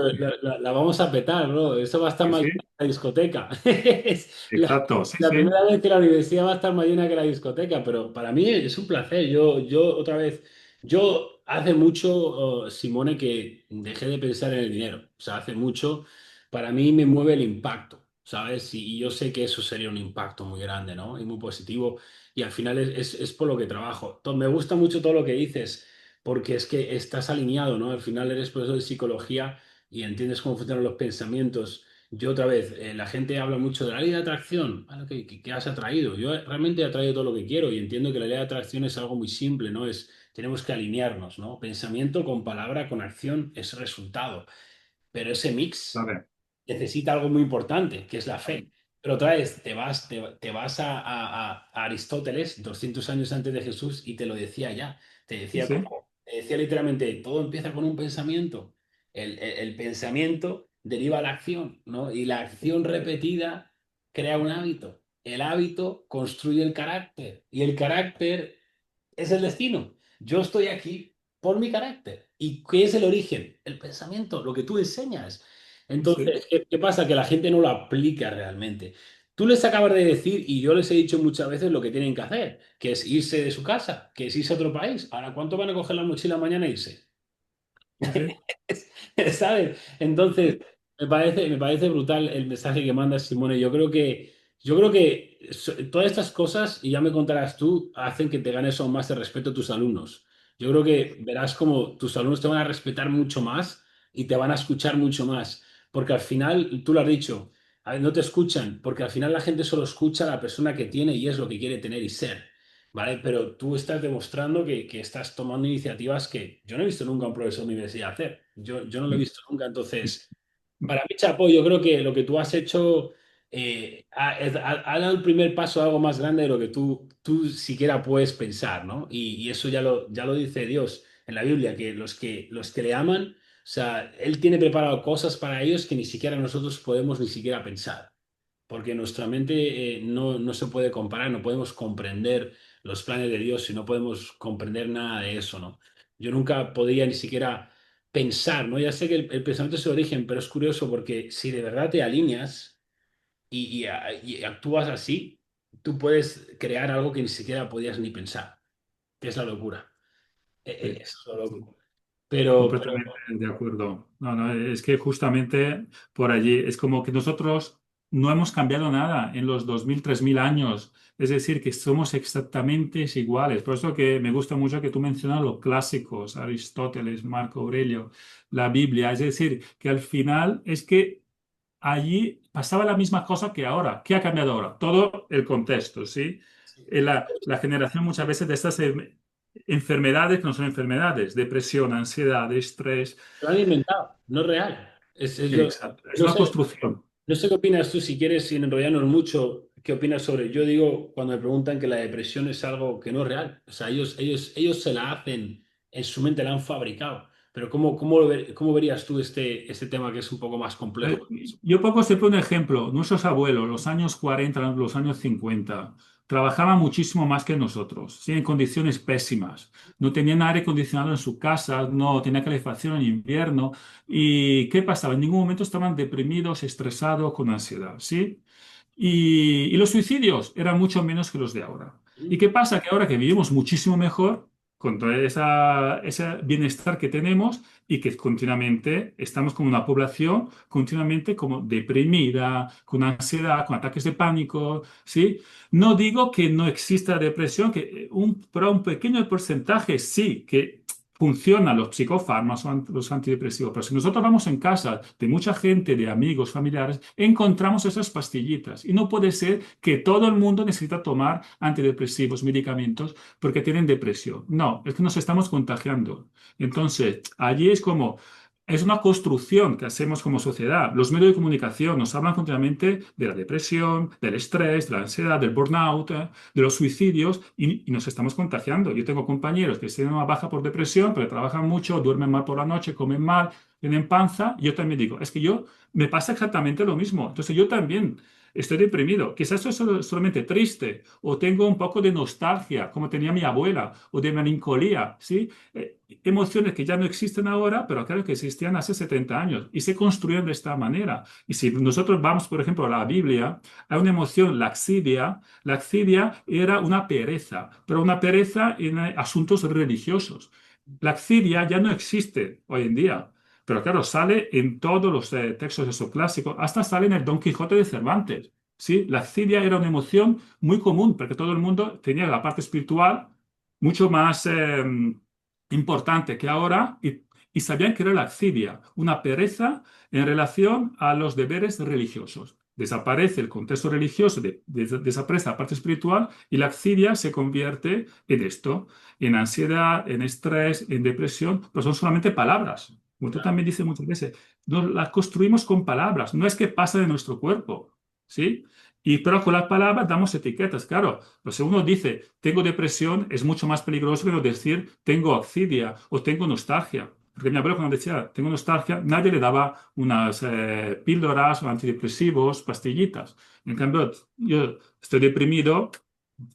la vamos a petar, bro. Eso va a estar Sí, más sí, llena que la discoteca. Es exacto, sí, la sí. primera vez que la universidad va a estar más llena que la discoteca, pero para mí es un placer. Otra vez, yo hace mucho, Simone, que dejé de pensar en el dinero. O sea, hace mucho, para mí me mueve el impacto, ¿sabes? Y yo sé que eso sería un impacto muy grande, ¿no? Y muy positivo. Y al final es por lo que trabajo. Me gusta mucho todo lo que dices porque es que estás alineado, ¿no? Al final eres profesor de psicología y entiendes cómo funcionan los pensamientos. Yo otra vez, la gente habla mucho de la ley de atracción. Bueno, ¿qué has atraído? Yo realmente he atraído todo lo que quiero y entiendo que la ley de atracción es algo muy simple, ¿no? Tenemos que alinearnos, ¿no? Pensamiento con palabra, con acción es resultado. Pero ese A mix ver, necesita algo muy importante, que es la fe. Pero otra vez, te vas a Aristóteles, 200 años antes de Jesús, y te lo decía ya. sí, sí, Te decía literalmente, todo empieza con un pensamiento. El pensamiento deriva a la acción, ¿no? Y la acción repetida crea un hábito. El hábito construye el carácter. Y el carácter es el destino. Yo estoy aquí por mi carácter. ¿Y qué es el origen? El pensamiento, lo que tú enseñas. sí, sí, Entonces, ¿qué pasa? Que la gente no lo aplica realmente. Tú les acabas de decir, y yo les he dicho muchas veces lo que tienen que hacer, que es irse de su casa, que es irse a otro país. Ahora, ¿cuánto van a coger la mochila mañana e irse? sí, sí, ¿Sabes? Entonces, me parece brutal el mensaje que manda Simone. Yo creo que todas estas cosas, y ya me contarás tú, hacen que te ganes aún más el respeto a tus alumnos. Yo creo que verás como tus alumnos te van a respetar mucho más y te van a escuchar mucho más. Porque al final, tú lo has dicho, a ver, no te escuchan, porque al final la gente solo escucha a la persona que tiene y es lo que quiere tener y ser. ¿Vale? Pero tú estás demostrando que estás tomando iniciativas que yo no he visto nunca a un profesor de universidad hacer. Yo no lo he visto nunca. Entonces, para mí, Chapo, yo creo que lo que tú has hecho ha dado el primer paso a algo más grande de lo que tú siquiera puedes pensar, ¿no? Y eso ya lo dice Dios en la Biblia, que los que le aman, o sea, Él tiene preparado cosas para ellos que ni siquiera nosotros podemos ni siquiera pensar porque nuestra mente no se puede comparar, no podemos comprender los planes de Dios y no podemos comprender nada de eso, ¿no? Yo nunca podría ni siquiera pensar, ¿no? Ya sé que el pensamiento es el origen, pero es curioso porque si de verdad te alineas y actúas así, tú puedes crear algo que ni siquiera podías ni pensar, que es la locura. sí, Eso es lo sí. loco. Pero Completamente de acuerdo. No, no, es que justamente por allí es como que nosotros no hemos cambiado nada en los 2000, 3000 años. Es decir, que somos exactamente iguales. Por eso que me gusta mucho que tú mencionas los clásicos, Aristóteles, Marco Aurelio, la Biblia. Es decir, que al final es que allí pasaba la misma cosa que ahora. ¿Qué ha cambiado ahora? Todo el contexto, ¿sí? La generación muchas veces de estas enfermedades que no son enfermedades, depresión, ansiedad, estrés. lo han inventado, no es real. Exacto, es No una sé, construcción. no sé qué opinas tú, si quieres, sin enrollarnos mucho, qué opinas sobre. Yo digo, cuando me preguntan que la depresión es algo que no es real, o sea, ellos se la hacen, en su mente la han fabricado. Pero ¿cómo verías tú este tema que es un poco más complejo? Eh, Yo pongo siempre un ejemplo. Nuestros abuelos, los años 40, los años 50, trabajaban muchísimo más que nosotros, ¿sí? En condiciones pésimas. No tenían aire acondicionado en su casa, no tenían calefacción en invierno. ¿Y qué pasaba? En ningún momento estaban deprimidos, estresados, con ansiedad, ¿sí? Y los suicidios eran mucho menos que los de ahora. ¿Y qué pasa? Que ahora que vivimos muchísimo mejor, con todo ese bienestar que tenemos y que continuamente estamos como una población continuamente como deprimida, con ansiedad, con ataques de pánico, ¿sí? No digo que no exista depresión, pero un pequeño porcentaje sí, que funcionan los psicofármacos o los antidepresivos. Pero si nosotros vamos en casa de mucha gente, de amigos, familiares, encontramos esas pastillitas. Y no puede ser que todo el mundo necesita tomar antidepresivos, medicamentos, porque tienen depresión. No, es que nos estamos contagiando. Entonces, allí es como... Es una construcción que hacemos como sociedad. Los medios de comunicación nos hablan continuamente de la depresión, del estrés, de la ansiedad, del burnout, de los suicidios y nos estamos contagiando. Yo tengo compañeros que tienen una baja por depresión, pero trabajan mucho, duermen mal por la noche, comen mal, tienen panza. Y yo también digo, es que yo me pasa exactamente lo mismo. Entonces yo también estoy deprimido. Quizás estoy solamente triste o tengo un poco de nostalgia, como tenía mi abuela, o de melancolía, ¿sí? Emociones que ya no existen ahora, pero claro que existían hace 70 años y se construyeron de esta manera. Y si nosotros vamos, por ejemplo, a la Biblia, hay una emoción, laxidia. Laxidia era una pereza, pero una pereza en asuntos religiosos. Laxidia ya no existe hoy en día. Pero claro, sale en todos los textos esos clásicos, hasta sale en el Don Quijote de Cervantes. ¿Sí? La laxidia era una emoción muy común, porque todo el mundo tenía la parte espiritual mucho más importante que ahora y sabían que era la laxidia, una pereza en relación a los deberes religiosos. Desaparece el contexto religioso, desaparece la parte espiritual y la laxidia se convierte en esto, en ansiedad, en estrés, en depresión, pero son solamente palabras. Como tú también dices muchas veces, las construimos con palabras, no es que pasa de nuestro cuerpo, ¿sí? Pero con las palabras damos etiquetas, claro. Pero si uno dice tengo depresión, es mucho más peligroso que no decir tengo ansiedad o tengo nostalgia. Porque mi abuelo cuando decía tengo nostalgia, nadie le daba unas píldoras o antidepresivos, pastillitas. En cambio, yo estoy deprimido,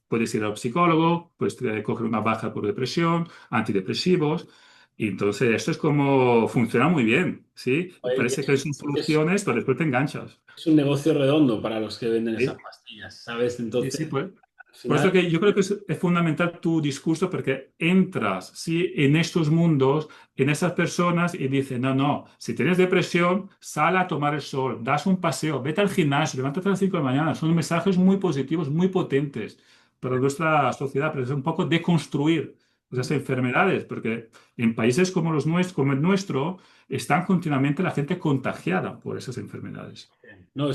puedes ir al psicólogo, puedes coger una baja por depresión, antidepresivos. Y entonces esto es como funciona muy bien, ¿sí? Y Oye, parece que son soluciones, pero después te enganchas. es un negocio redondo para los que venden esas ¿Sí? pastillas, ¿sabes? Sí, Entonces, sí, pues. al Por final, eso que yo creo que es fundamental tu discurso porque entras, sí, en estos mundos, en esas personas y dices, no, no, si tienes depresión, sal a tomar el sol, das un paseo, vete al gimnasio, levántate a las 5 de la mañana. Son mensajes muy positivos, muy potentes para nuestra sociedad, pero es un poco deconstruir esas enfermedades, porque en países como los nuestros, como el nuestro, están continuamente la gente contagiada por esas enfermedades. no,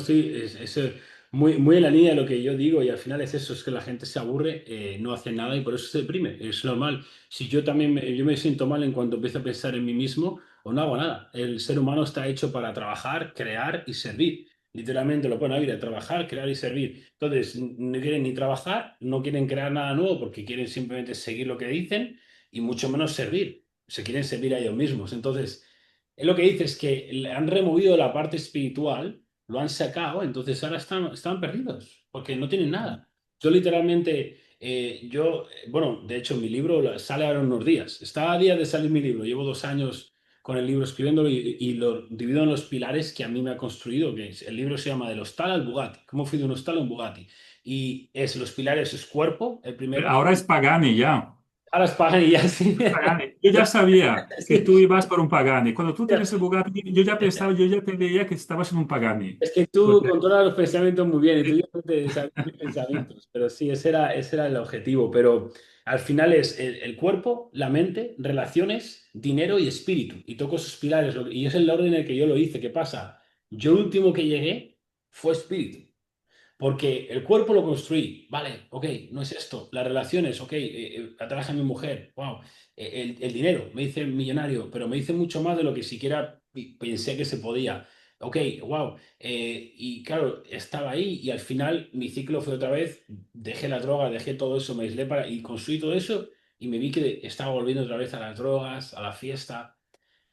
muy, muy en la línea de lo que yo digo y al final es eso, es que la gente se aburre, no hace nada y por eso se deprime, es normal. Si yo también yo me siento mal en cuanto empiezo a pensar en mí mismo o no hago nada. El ser humano está hecho para trabajar, crear y servir. Literalmente lo pone a vida, trabajar, crear y servir. Entonces, no quieren ni trabajar, no quieren crear nada nuevo porque quieren simplemente seguir lo que dicen y mucho menos servir. Se quieren servir a ellos mismos. Entonces, es lo que dices, que le han removido la parte espiritual, lo han sacado, entonces ahora están perdidos, porque no tienen nada. Yo literalmente, bueno, de hecho mi libro sale ahora en unos días. Está a día de salir mi libro, llevo 2 años con el libro escribiéndolo y lo divido en los pilares que a mí me ha construido, el libro se llama del hostal al Bugatti, cómo fui de un hostal a un Bugatti. Y los pilares es cuerpo, el primer Ahora es Pagani ya. ahora es pagan y ya sí. Pagani. Yo ya sabía que Sí. tú ibas por un Pagani. Cuando tú tenías el Bugatti, yo ya pensaba, yo ya te veía que estabas en un Pagani. Es que tú Porque controlas los pensamientos muy bien y tú ya no te sabes mis pensamientos, pero sí, ese era el objetivo. Pero al final es el cuerpo, la mente, relaciones, dinero y espíritu. Y toco esos pilares. Y es el orden en el que yo lo hice. ¿Qué pasa? Yo el último que llegué fue espíritu. Porque el cuerpo lo construí, vale, ok, no es esto. Las relaciones, ok, atraje a mi mujer, wow. El dinero, me hice millonario, pero me hice mucho más de lo que siquiera pensé que se podía. Ok, wow. Y claro, estaba ahí y al final mi ciclo fue otra vez, dejé la droga, dejé todo eso, me aislé y construí todo eso y me vi que estaba volviendo otra vez a las drogas, a la fiesta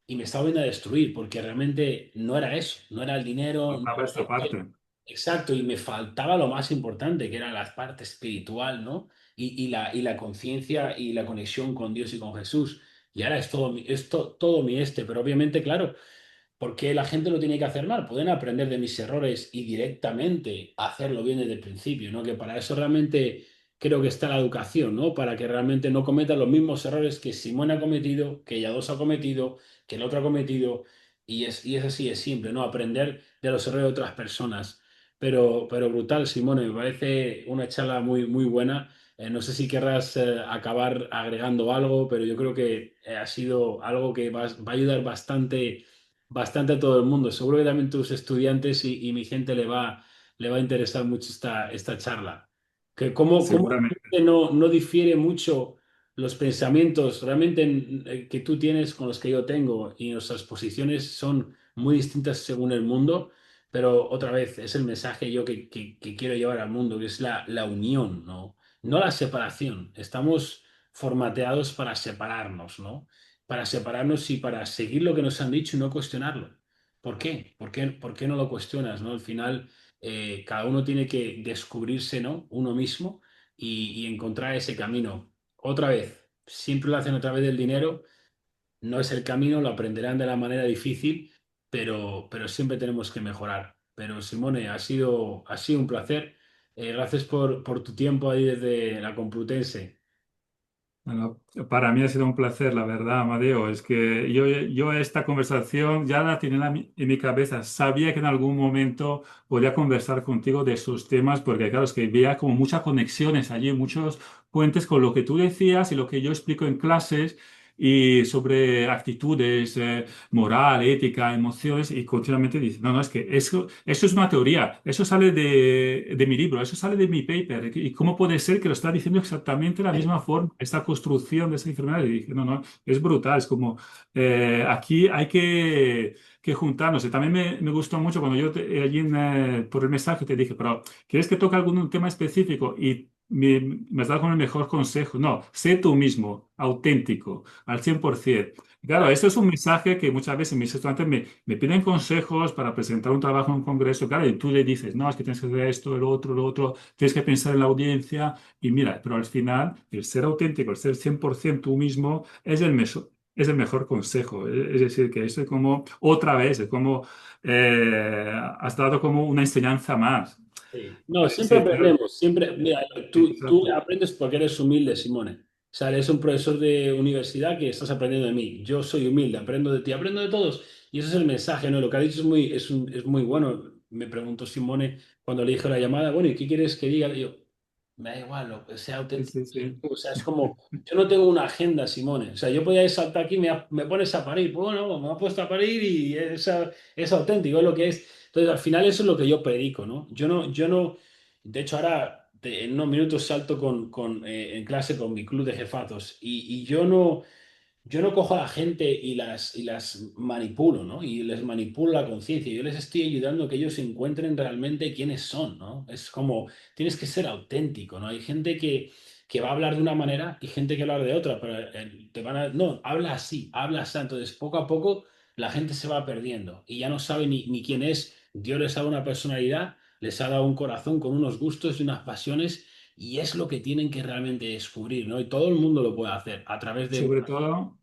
y me estaba viendo a destruir porque realmente no era eso, no era el dinero, no faltaba era esta parte. exacto, y me faltaba lo más importante, que era la parte espiritual, ¿no? Y la conciencia y la conexión con Dios y con Jesús. Y ahora es todo, todo mi pero obviamente, claro, porque la gente lo tiene que hacer mal. Pueden aprender de mis errores y directamente hacerlo bien desde el principio, ¿no? Que para eso realmente creo que está la educación, ¿no? Para que realmente no cometan los mismos errores que Simone ha cometido, que Yados ha cometido, que el otro ha cometido. Y es así, es simple, ¿no? Aprender de los errores de otras personas. Pero brutal, Simone, me parece una charla muy, muy buena. No sé si querrás acabar agregando algo, pero yo creo que ha sido algo que va a ayudar bastante, bastante a todo el mundo. Seguro que también tus estudiantes y mi gente le va a interesar mucho esta charla. Que cómo Seguramente. no difiere mucho los pensamientos realmente que tú tienes con los que yo tengo y nuestras posiciones son muy distintas según el mundo, pero otra vez es el mensaje yo que quiero llevar al mundo, que es la unión, ¿no? No la separación. Estamos formateados para separarnos, ¿no? Para separarnos y para seguir lo que nos han dicho y no cuestionarlo. ¿Por qué? ¿Por qué no lo cuestionas, ¿no? Al final, cada uno tiene que descubrirse, ¿no? Uno mismo y encontrar ese camino. Otra vez, siempre lo hacen a través del dinero, no es el camino, lo aprenderán de la manera difícil, pero siempre tenemos que mejorar. Pero Simone, ha sido un placer. Gracias por tu tiempo ahí desde la Complutense. Bueno, para mí ha sido un placer, la verdad, Amadeo. Es que yo esta conversación ya la tenía en mi cabeza. Sabía que en algún momento podía conversar contigo de esos temas, porque claro, es que veía como muchas conexiones allí, muchos puentes con lo que tú decías y lo que yo explico en clases y sobre actitudes, moral, ética, emociones, y continuamente dice, no, no, es que eso es una teoría, eso sale de mi libro, eso sale de mi paper, y cómo puede ser que lo está diciendo exactamente de la misma forma, esta construcción de esa enfermedad. Y dije, no, no, es brutal, es como, aquí hay que juntarnos. Y también me gustó mucho cuando yo allí por el mensaje te dije, pero ¿quieres que toque algún tema específico? Y me has dado con el mejor consejo. No, sé tú mismo, auténtico al 100%. Claro, esto es un mensaje que muchas veces mis estudiantes me piden consejos para presentar un trabajo en un congreso, claro, y tú le dices, no, es que tienes que hacer esto, lo otro, tienes que pensar en la audiencia, y mira, pero al final el ser auténtico, el ser 100% tú mismo es el mejor consejo. Es decir, que eso es como, otra vez, es como, has dado como una enseñanza más. Sí. No, siempre Sí, claro. aprendemos, siempre, mira, tú Exacto. aprendes porque eres humilde, Simone. O sea, eres un profesor de universidad que estás aprendiendo de mí. Yo soy humilde, aprendo de ti, aprendo de todos. Y ese es el mensaje, ¿no? Lo que ha dicho es muy bueno. Me preguntó Simone cuando le dije la llamada, bueno, ¿y qué quieres que diga? Y yo, me da igual, lo que sea Sí, auténtico. sí, sí. O sea, es como, yo no tengo una agenda, Simone. O sea, yo podía saltar aquí, me pones a parir. Bueno, me ha puesto a parir y es auténtico, es lo que es. Entonces, al final eso es lo que yo predico, ¿no? Yo no, de hecho ahora en unos minutos salto en clase con mi club de jefazos y yo no cojo a la gente y las manipulo, ¿no? Y les manipulo la conciencia. Yo les estoy ayudando a que ellos encuentren realmente quiénes son, ¿no? Es como, tienes que ser auténtico, ¿no? Hay gente que va a hablar de una manera y gente que va a hablar de otra, pero no, habla así, habla así. Entonces, poco a poco, la gente se va perdiendo y ya no sabe ni quién es. Dios les ha dado una personalidad, les ha dado un corazón con unos gustos y unas pasiones. Y es lo que tienen que realmente descubrir, ¿no? Y todo el mundo lo puede hacer a través de Sobre todo,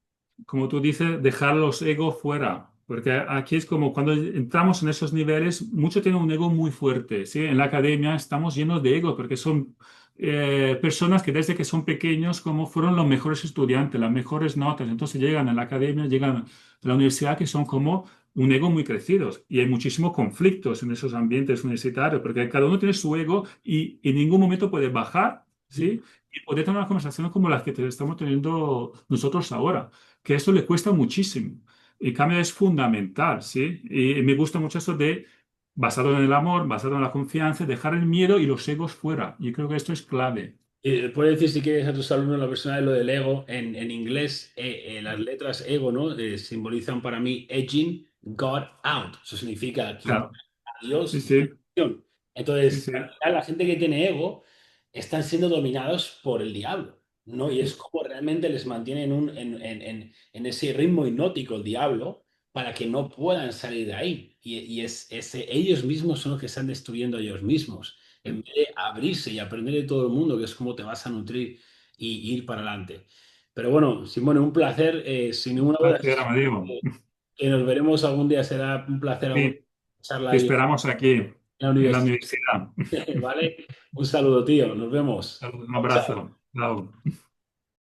como tú dices, dejar los egos fuera, porque aquí es como cuando entramos en esos niveles, muchos tienen un ego muy fuerte, ¿sí? En la academia estamos llenos de ego, porque son personas que desde que son pequeños como fueron los mejores estudiantes, las mejores notas, entonces llegan a la academia, llegan a la universidad que son como un ego muy crecidos y hay muchísimos conflictos en esos ambientes universitarios, porque cada uno tiene su ego y en ningún momento puede bajar, ¿sí? Y poder tener una conversación como las que estamos teniendo nosotros ahora, que eso le cuesta muchísimo. El cambio es fundamental, ¿sí? Y me gusta mucho eso de basado en el amor, basado en la confianza, dejar el miedo y los egos fuera. Yo creo que esto es clave. Puedes decir si quieres a tus alumnos la persona de lo del ego. En inglés, las letras ego, ¿no? Simbolizan para mí edging God out. Eso significa quitar Claro. a Sí, Dios de la sí, ecuación. sí, Entonces, sí. al final, la gente que tiene ego están siendo dominados por el diablo, ¿no? Y es como realmente les mantiene en ese ritmo hipnótico el diablo para que no puedan salir de ahí. Y ellos mismos son los que están destruyendo a ellos mismos en vez de abrirse y aprender de todo el mundo, que es como te vas a nutrir y ir para adelante. Pero bueno, Simone, un placer, sin ninguna duda, Placer, Amadeo. que nos veremos algún día, será un placer algún Sí, charla te ahí. esperamos aquí. en la en la universidad. universidad. ¿Vale? Un saludo, tío. Nos vemos. Un Chao, chao. abrazo. Chao.